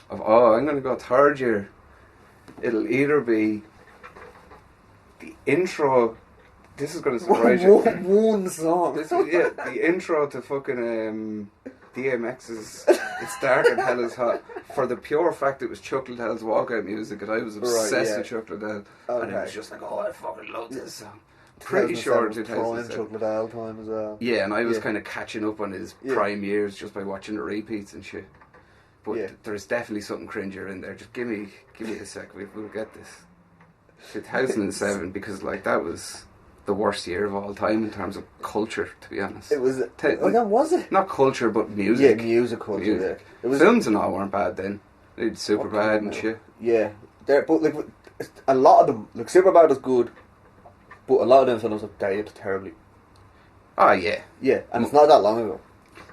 of, I'm going to go third year. It'll either be the intro. This is going to surprise you. One song. The intro to fucking DMX's It's Dark and Hell is Hot, for the pure fact it was Chuck Liddell's walkout music, and I was obsessed with Chuck Liddell. Okay. And it was just like, I fucking love this song. Pretty sure 2007. Chuck Liddell time as well. Yeah, and I was kind of catching up on his prime years just by watching the repeats and shit. But there's definitely something cringier in there. Just give me a sec. We'll get this. 2007, because like that was the worst year of all time in terms of culture, to be honest. It was. Was it? Not culture, but music. Yeah, music culture. Yeah. It was, films and all weren't bad then. They did Superbad and shit. Yeah, but like a lot of them, like Superbad is good, but a lot of them films have dated terribly. Oh yeah. Yeah, and it's not that long ago.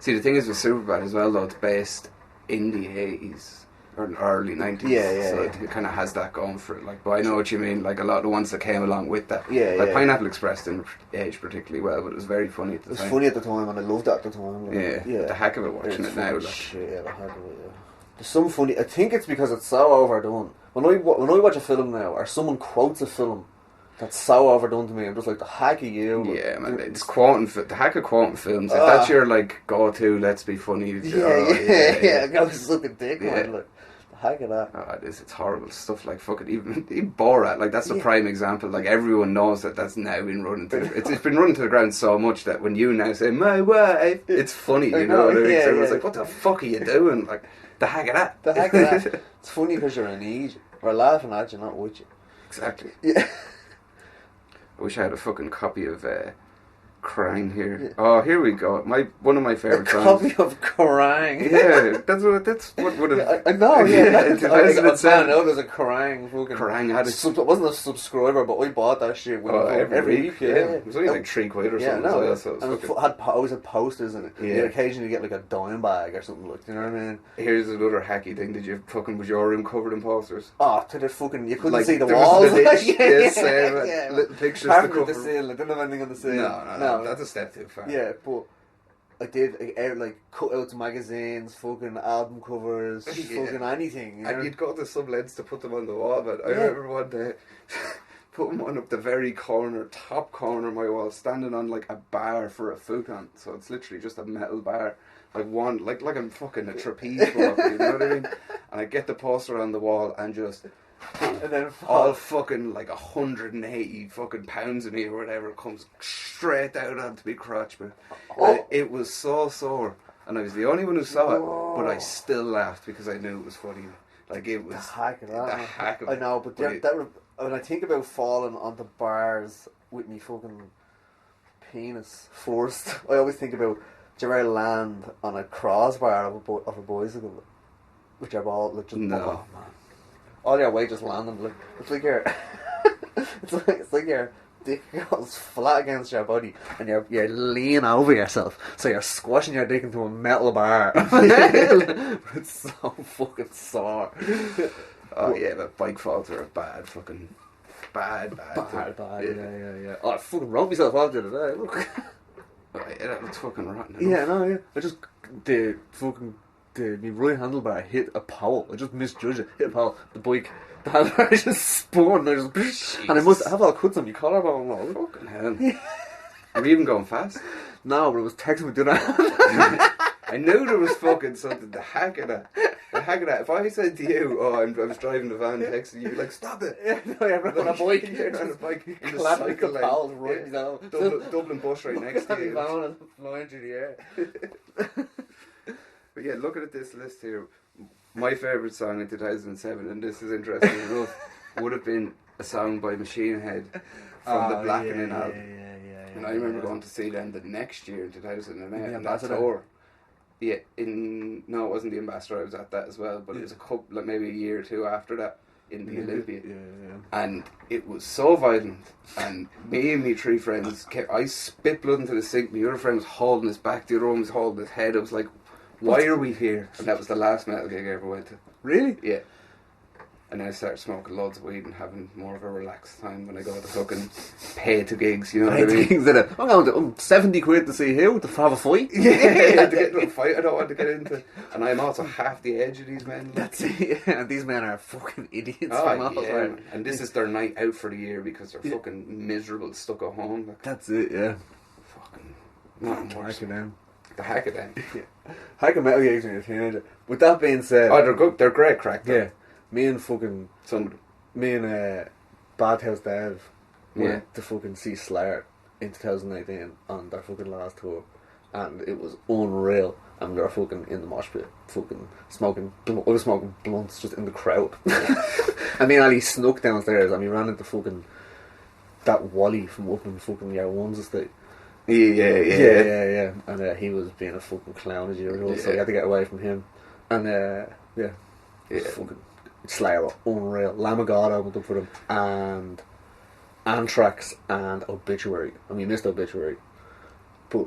See, the thing is with Superbad as well, though, it's based in the 80s or early 90s. So it kind of has that going for it. Like, but I know what you mean. Like a lot of the ones that came along with that. Like Pineapple Express didn't age particularly well, but it was very funny at the time. It was funny at the time, and I loved it at the time. Like, the heck of it watching it now. Like. Shit, the heck of it. Yeah. There's some funny. I think it's because it's so overdone. When I watch a film now, or someone quotes a film that's so overdone to me, I'm just like, the heck of you. Yeah, man, it's quoting, the heck of quoting films. If that's your like go-to, let's be funny. Yeah, go suck a dick, man. Like, the heck of that. Oh, it's horrible stuff. Like fucking even Borat. Like that's the prime example. Like everyone knows that's now been running to. It's been running to the ground so much that when you now say my wife, it's funny. You know what I mean? So everyone's like, what the fuck are you doing? Like the heck of that. The heck of that. It's funny because you're an idiot. We're laughing at you, not with you. Exactly. Yeah. I wish I had a fucking copy of Krang here. Yeah. Oh, here we go. One of my favourite songs. A copy of Krang. Yeah, that's what would have. I know. Yeah, I think there's a Krang. Krang had it. It wasn't a subscriber, but we bought that shit every week. Yeah, it was only like £3 or something. So it always had posters in it. Yeah. You'd occasionally get like a dime bag or something. Like, you know what I mean? Here's another hacky thing. Was your room covered in posters? Oh, to the fucking, you couldn't see the walls. Little pictures. Apart from the ceiling, I didn't have anything on the ceiling. No, that's a step too far. Yeah, but I did like cutouts, magazines, fucking album covers, fucking anything. You know? And you'd go to some lengths to put them on the wall, but I remember one day put them on up the very top corner of my wall, standing on like a bar for a futon. So it's literally just a metal bar. Like I'm fucking a trapeze block, you know what I mean? And I get the poster on the wall and just. And then all fucking like 180 fucking pounds of me or whatever comes straight out onto me crotch, man. It was so sore, and I was the only one who saw it, but I still laughed because I knew it was funny. Like it was the heck of that. The heck of I know, but when I think about falling onto bars with me fucking penis first, I always think about Gerard land on a crossbar of a bicycle, which are all like just man. All your weight just landing. Like, it's like your, it's like your dick goes flat against your body, and you're leaning over yourself, so you're squashing your dick into a metal bar. It's so fucking sore. Oh yeah, but bike falls are a bad fucking bad. Yeah. Oh, I fucking wrote myself out the other day. Look. Oh, yeah, that looks fucking rotten. Yeah, no, yeah. I just my right handlebar hit a pole. I just misjudged it. Hit a pole. The handlebar just spun. And I must have all cuts on my collarbone. Fucking hell. Are you even going fast? No, but it was texting me doing that. I knew there was fucking something. The heck of that. If I said to you, I was driving the van texting you, like, stop it. Yeah, no, you're on a bike. You're on a bike. In the cycle lane. Right down. Dublin bus right next to you. Van flying through the air. But yeah, looking at this list here, my favourite song in 2007, and this is interesting enough, would have been a song by Machine Head from the Blackening album. And I remember going to see them the next year in 2008 on that tour. Yeah, no, it wasn't the Ambassador. I was at that as well, but it was a couple, like maybe a year or two after that in the Olympia. And it was so violent. And me and my three friends, I spit blood into the sink. My other friend was holding his back. The other one was holding his head. I was like, why are we here? And that was the last metal gig I ever went to. Really? Yeah. And then I started smoking loads of weed and having more of a relaxed time when I go to fucking pay to gigs, you know what I mean? Things in it. I'm going to 70 quid to see who? To have a fight? Yeah, to get into a fight I don't want to get into. And I'm also half the edge of these men. Like. That's it, yeah. And these men are fucking idiots Oh, from off, yeah. right? And this is their night out for the year because they're fucking miserable, stuck at home. Like, That's it, yeah. fucking nothing worse. Hack it down. The hack it then. Hack a metal gigs when you're a teenager. With that being said, Oh, they're good. They're great crack. Though. yeah, me and Bad House Dev went to fucking see Slayer in 2018 on their fucking last tour, and it was unreal. And they were fucking in the mosh pit, fucking smoking. I was smoking blunts just in the crowd. And me and Ali snuck downstairs, and we ran into fucking that Wally from up in fucking Year One's estate. Yeah. And he was being a fucking clown as usual, so we had to get away from him. And fucking Slayer were unreal. Lamb of God opened up for them, and Anthrax and Obituary. I mean, missed Obituary, but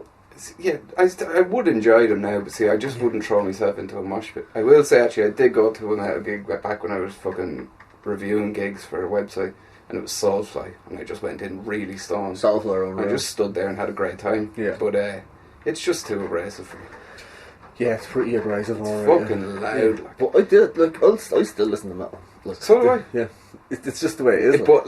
Yeah, I would enjoy them now, but see, I just wouldn't throw myself into a mosh pit. I will say, actually, I did go to a metal gig back when I was fucking reviewing gigs for a website, and it was Soulfly, and I just went in really stoned. Soulfly are unreal. I just stood there and had a great time. Yeah. But it's just too abrasive for me. Yeah, it's pretty abrasive. It's alright, fucking loud. Like. But I did, like, I still listen to metal. Like, So do I. Yeah, it's just the way it is. But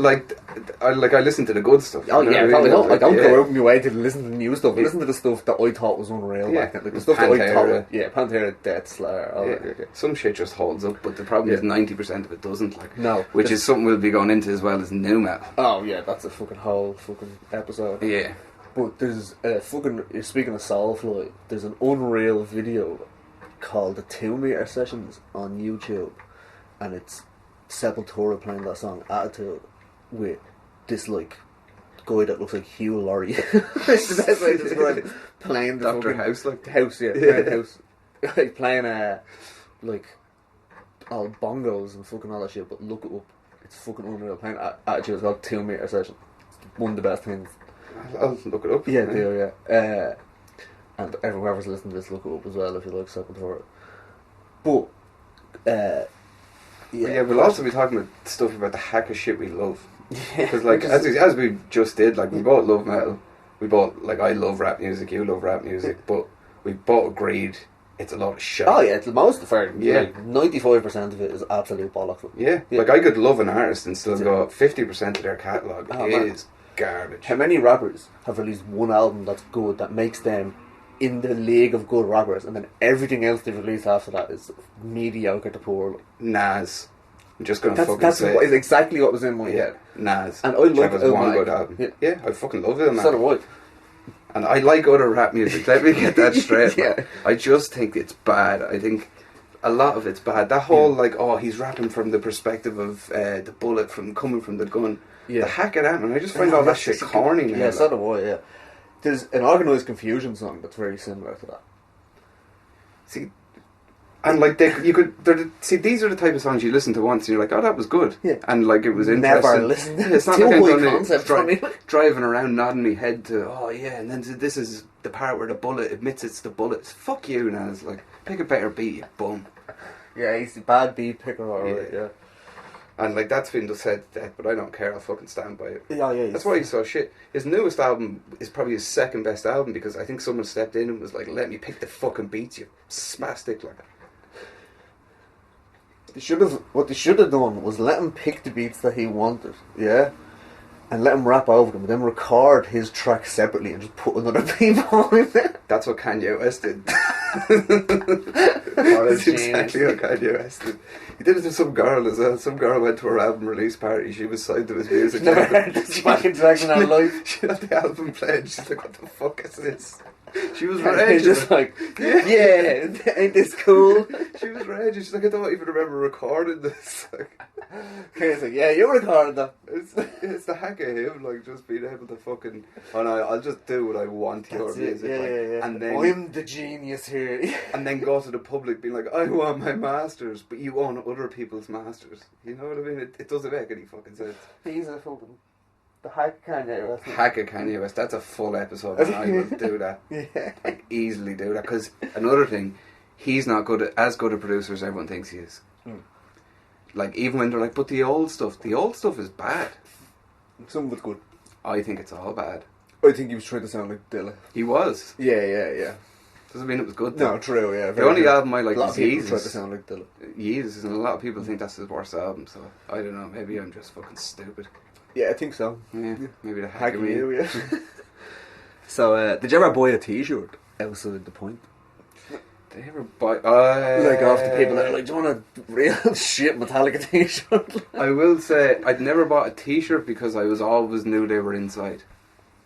I listen to the good stuff. Oh you know yeah, what I mean? I don't Yeah. go out of my way to listen to the new stuff. I listen to the stuff that I thought was unreal back then. Like the stuff that I thought, Pantera, Death, Slayer, all that. Yeah. Some shit just holds up, but the problem is 90% of it doesn't. Like, No, which is something we'll be going into as well as new metal. Oh yeah, that's a fucking whole fucking episode. Yeah. But there's speaking of Soulfly, there's an unreal video called the 2 Meter Sessions on YouTube, and it's Sepultura playing that song Attitude with this like guy that looks like Hugh Laurie. It's the best way to describe it. Playing the Dr. fucking House, like. house, playing the house, like playing like all bongos and fucking all that shit. But look it up, it's fucking unreal. Playing Attitude is called 2 Meter Session. It's one of the best things. I'll look it up. Yeah, do, yeah. And whoever's listening to this, look it up as well if you like Sepultura. But, we'll also be talking about stuff about the hack of shit we love. Yeah. Because, like, as we just did, like, we both love metal. We both, like, I love rap music, you love rap music, but we both agreed it's a lot of shit. Oh, yeah, it's most of it. Yeah. Like, 95% of it is absolute bollocks. Yeah. Like, I could love an artist and still go, 50% of their catalogue man. is garbage. How many rappers have released one album that's good, that makes them in the league of good rappers, and then everything else they've released after that is mediocre to poor? Nas. I'm just going to fucking That's say what is exactly what was in my head. Nas. And I like Trevor's one Illmatic. good album. Yeah, I fucking love it, man. So do I. And I like other rap music. Let me get that straight. Yeah. Man. I just think it's bad. I think a lot of it's bad. That whole he's rapping from the perspective of the bullet coming from the gun. Yeah. The hack of that, man. I just find all that shit corny now. Yeah, so do I, yeah. There's an Organised Confusion song that's very similar to that. See, and like these are the type of songs you listen to once and you're like, oh, that was good. Yeah. And like it was Never interesting. listened to it. It's not Still like I'm my going to concept for me. driving around nodding my head to, oh yeah, and then this is the part where the bullet admits it's the bullet. Fuck you, Naz. Like, pick a better beat, you bum. Yeah, he's a bad beat picker, alright, yeah. And like that's been said to death, but I don't care. I'll fucking stand by it. Yeah. That's why he's so shit. His newest album is probably his second best album because I think someone stepped in and was like, "Let me pick the fucking beats, you spastic!" Like, What they should have done was let him pick the beats that he wanted, yeah, and let him rap over them, and then record his track separately and just put another beat on it. that's what Kanye West did. What a That's exactly what Kanye West did. He did it to some girl as well. Some girl went to her album release party. She was signed to his music. Never heard this fucking track in her life. She had the album played. She's like, "What the fuck is this?" She was And he's raging. just like, yeah, ain't this cool? She was raging. She's like, "I don't even remember recording this." Like, He's like, yeah, you recorded that. it's the hack of him, like just being able to fucking. Oh no, I'll just do what I want your That's it, music, like, yeah. and then I'm the genius here. and then go to the public being like, I want my masters, but you own other people's masters. You know what I mean? It doesn't make any fucking sense. He's a fucking the hack Kanye West. Hack of Kanye West. That's a full episode, and I will do that. Yeah. Like, easily do that. Because another thing, he's not as good a producer as everyone thinks he is. Like, even when they're like, but the old stuff is bad. Some of it's good. I think it's all bad. I think he was trying to sound like Dilla. He was. Yeah. Doesn't mean it was good, though. No, true, yeah. The only album I like a lot is of people try to Yeezus. sound like Dilla. Yeezus, and a lot of people think that's his worst album, so I don't know. Maybe I'm just fucking stupid. Yeah, I think so. Yeah, maybe the heck Hack of me. you, yeah. So, did you ever buy a t-shirt outside the point? Did I ever buy... Like, off the people that are like, do you want a real shit Metallica t-shirt? I will say, I'd never bought a t-shirt because I was always knew they were inside.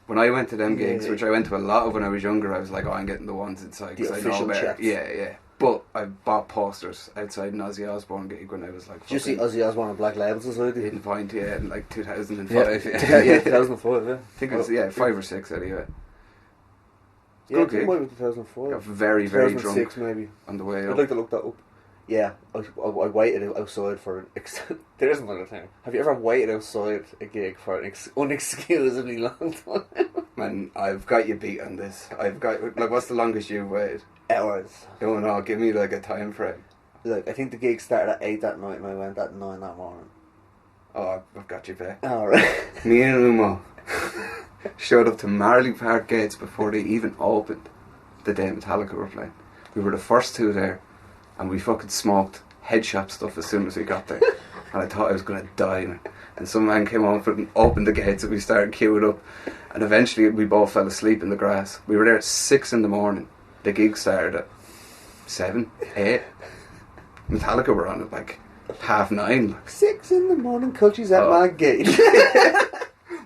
When I went to them gigs, which I went to a lot of when I was younger, I was like, oh, I'm getting the ones inside. The 'cause I official know better. chats. Yeah. But I bought posters outside an Ozzy Osbourne gig when I was like... Did you see Ozzy Osbourne on Black Label Society? In Point, yeah, in like 2005. Yeah, 2005, yeah. I think it was, 5 or 6 anyway. Yeah, Good I think gig. it might be 2005. Got very, very 2006 drunk maybe. on the way I'd up. like to look that up. Yeah, I waited outside for an... there is another thing. Have you ever waited outside a gig for an unexcusably long time? Man, I've got you beat on this. I've got... Like, what's the longest you've waited? Hours. Oh no, give me like a time frame. Like, I think the gig started at 8 that night and I went at 9 that morning. Oh, I've got you back. Alright. Me and Umo showed up to Marley Park gates before they even opened the day Metallica were playing. We were the first two there, and we fucking smoked head shop stuff as soon as we got there. And I thought I was going to die, man. And some man came over and opened the gates and we started queuing up. And eventually we both fell asleep in the grass. We were there at 6 in the morning. The gig started at 7, 8. Metallica were on at like 9:30. Like. 6 in the morning, Cultures at my gate.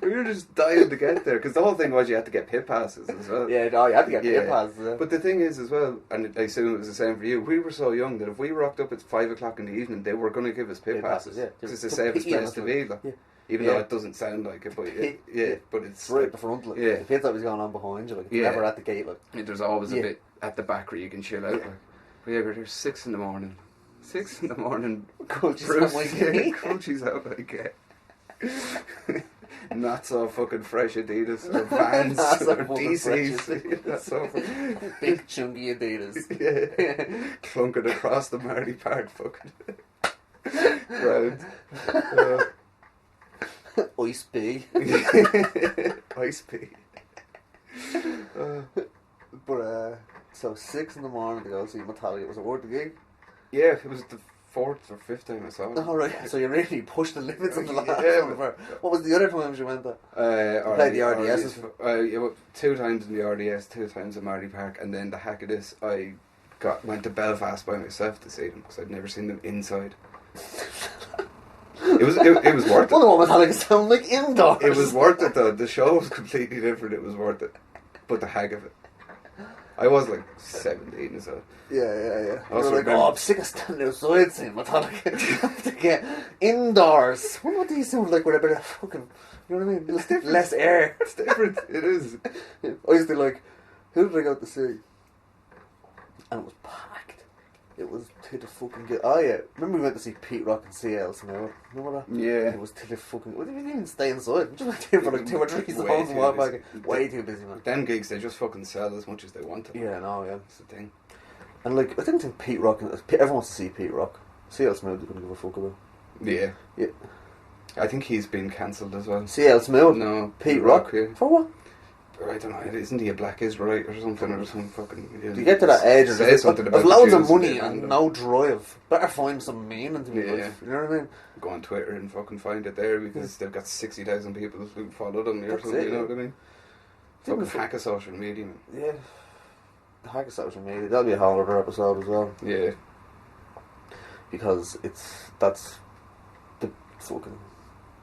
We were just dying to get there because the whole thing was you had to get pit passes as well. Yeah, no, you had to get pit passes. Yeah. But the thing is as well, and I assume it was the same for you, we were so young that if we rocked up at 5 o'clock in the evening, they were going to give us pit passes. Yeah. Because it's the safest place to be. Like, even though it doesn't sound like it, but but it's right at the front. Like, the pit's always going on behind you. Like, it's never at the gate. Like, there's always a bit at the back where you can chill out. Like. But yeah, we're there 6 in the morning. 6 in the morning. Cultures out like it. Not so fucking fresh Adidas or Vans or DCs. That's so big chunky Adidas. Clunking across the Marley Park fucking ground. Ice P. Ice P. But so 6 in the morning to go see Metallica. Was it worth the gig? Yeah, it was the 4th or 5th time I saw it. Oh, right. So you really pushed the limits of the last one. What was the other times you went there? Played the RDS. 2 times in the RDS, 2 times in Marley Park, and then the Haggadis. I went to Belfast by myself to see them because I'd never seen them inside. It was worth it. Well, what Metallica sound like indoors? It was worth it though. The show was completely different. It was worth it, but the hag of it. I was like 17 so. Yeah. I was like, I'm sick of standing outside seeing Metallica. I have to get indoors. What would these sound like with a bit of fucking, you know what I mean? Just less air. It's different. It is. I used to like, who did I go to see? And it was packed. It was to the fucking good. Oh yeah, remember we went to see Pete Rock and CL Smith? Remember that? Yeah. It was to the fucking. We didn't even stay inside. We just went there for like 2 or 3 songs and walked back. Way too busy, man. Them gigs, they just fucking sell as much as they want to. Yeah, no, yeah. That's the thing. And like, I didn't think Pete Rock. Everyone wants to see Pete Rock. CL Smith, they couldn't give a fuck about. Yeah. Yeah. I think he's been cancelled as well. CL Smith? No. Pete Rock? Yeah. For what? I don't know. Isn't he a black Israelite or something or some fucking? Do you get to that age? Say something about there's loads the of Jews money and and no drive. Better find some meaning to me. Yeah. You know what I mean? Go on Twitter and fucking find it there because they've got 60,000 people who follow them or That's something. it, You know yeah. what I mean? Fucking hack of social media, man. Yeah. The hack of social media. That'll be a whole other episode as well. Yeah. Because that's the fucking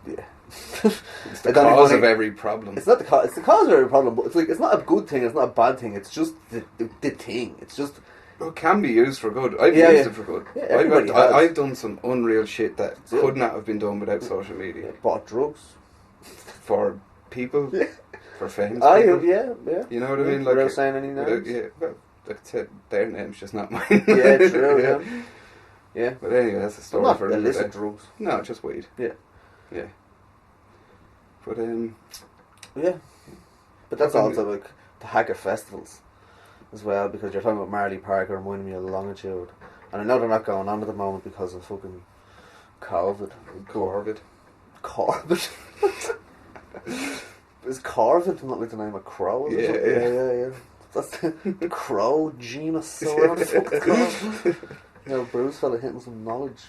It's the cause of every problem. It's not the cause. It's the cause of every problem, but it's like it's not a good thing. It's not a bad thing. It's just the thing. It's just. It can be used for good. I've used it for good. Yeah, I've done some unreal shit that could not have been done without social media. Bought drugs For people, for famous people. Yeah. You know what I mean? Like, without saying any names. Yeah, well, like I said, their names, just not mine. Yeah, true. Yeah. But anyway, that's a story Not for another illicit day. drugs. No, just weed. Yeah. But Yeah. But that's also like the hacker festivals as well, because you're talking about Marley Park reminding me of Longitude. And I know they're not going on at the moment because of fucking Corvid. Corvid. Corvid. Is Corvid not like the name of crow? Is it? Yeah. That's the crow genus, or whatever the fuck it's called. You know, Bruce fella hitting some knowledge.